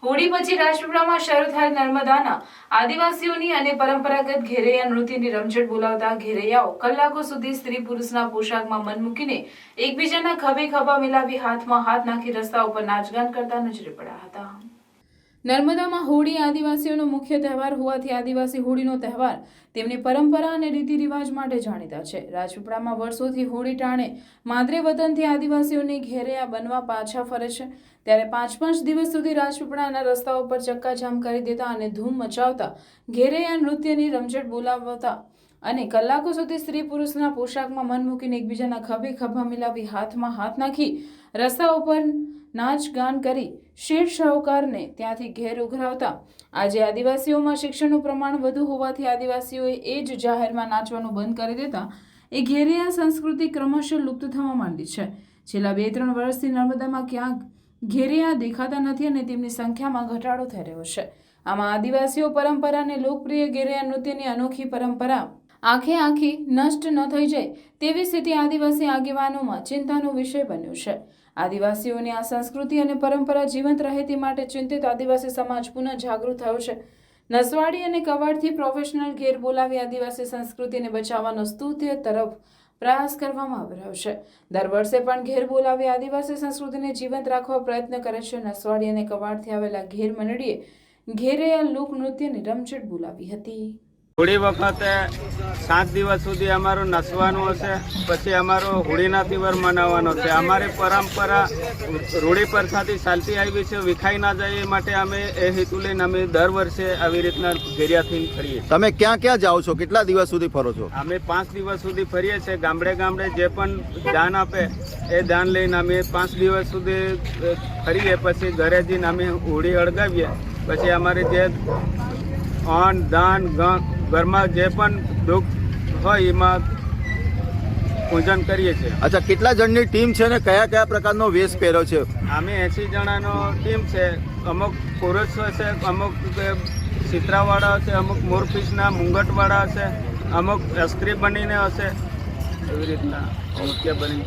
હોળી પછી રાજપીપળામાં શરૂ થયેલ નર્મદાના આદિવાસીઓની અને પરંપરાગત ઘેરૈયા નૃત્યની રમઝટ બોલાવતા ઘેરૈયાઓ કલાકો સુધી સ્ત્રી પુરુષના પોશાકમાં મન મૂકીને એકબીજાના ખભે ખભા મિલાવી હાથમાં હાથ નાખી રસ્તા ઉપર નાચગાન કરતા નજરે પડ્યા હતા। નર્મદામાં હોળી આદિવાસીઓનો મુખ્ય તહેવાર હોવાથી આદિવાસી હોળીનો તહેવાર તેમની પરંપરા અને રીતિ રિવાજ માટે જાણીતા છે। રાજપીપળામાં વર્ષોથી હોળી ટાણે માદરે વતનથી આદિવાસીઓની ઘેરૈયા બનવા પાછા ફરે છે, ત્યારે 5 દિવસ સુધી રાજપીપળાના રસ્તાઓ પર ચક્કાજામ કરી દેતા અને ધૂમ મચાવતા ઘેરૈયા નૃત્યની રમઝટ બોલાવતા અને કલાકો સુધી સ્ત્રી પુરુષના પોશાકમાં મન મૂકીને એકબીજાના ખભે ખભા મિલાવી હાથમાં હાથ નાખી રસ્તા ઉપર નાચ ગાન કરી શેઠ શાહુકારને ત્યાંથી ઘેર ઉઘરાવતા આજે આદિવાસીઓમાં શિક્ષણનું પ્રમાણ વધુ હોવાથી આદિવાસીઓએ એ જ જાહેરમાં નાચવાનું બંધ કરી દેતા એ ઘેરૈયા સંસ્કૃતિ ક્રમશઃ લુપ્ત થવા માંડી છે। છેલ્લા 2-3 વર્ષથી નર્મદામાં ક્યાંક ઘેરૈયા દેખાતા નથી અને તેમની સંખ્યામાં ઘટાડો થઈ રહ્યો છે। આમાં આદિવાસીઓ પરંપરા અને લોકપ્રિય ઘેરૈયા નૃત્યની અનોખી પરંપરા આખી નષ્ટ ન થઈ જાય તેવી સ્થિતિ આદિવાસી આગેવાનોમાં ચિંતાનો વિષય બન્યો છે। આદિવાસીઓની આ સંસ્કૃતિ અને પરંપરા જીવંત રહે તે માટે ચિંતિત આદિવાસી સમાજ પુનઃ જાગૃત થયો છે। નસવાડી અને કવાડથી પ્રોફેશનલ ઘેર બોલાવી આદિવાસી સંસ્કૃતિને બચાવવાનો સ્તુત્ય તરફ પ્રયાસ કરવામાં આવી રહ્યો છે। દર વર્ષે પણ ઘેર બોલાવી આદિવાસી સંસ્કૃતિને જીવંત રાખવા પ્રયત્ન કરે છે। નસવાડી અને કવાડથી આવેલા ઘેર મંડળીએ ઘેરૈયા લોક નૃત્યની રમઝટ બોલાવી હતી। હોળી વખતે 7 દિવસ સુધી અમારું નસવાનું હશે, પછી અમારો હોળીના તહેવાર મનાવવાનો છે। અમારી પરંપરા રૂઢી પ્રથાથી ચાલતી આવી છે, વિખાઈ ના જાય એ માટે અમે એ હેતુ લઈને અમે દર વર્ષે આવી રીતના ઘેરિયાથી ફરીએ। તમે ક્યાં ક્યાં જાઓ છો, કેટલા દિવસ સુધી ફરો છો? અમે 5 દિવસ સુધી ફરીએ છીએ। ગામડે જે પણ દાન આપે એ દાન લઈને અમે 5 દિવસ સુધી ફરીએ, પછી ઘરે જઈને અમે હોળી અળગાવીએ। પછી અમારે જે અન્ન દાન ઘરમાં જે પણ દુઃખ હોય એમાં પૂજન કરીએ છીએ। અચ્છા, કેટલા જણની ટીમ છે ને કયા કયા પ્રકારનો વેશ પહેર્યો છે? અમે 80 જણાનો ટીમ છે। અમુક પુરુષો છે, અમુક ચિત્રાવાળા હશે, અમુક મોરપીસના મુંગટવાળા હશે, અમુક અસ્ત્રી બનીને હશે। એવી રીતના નૃત્ય બની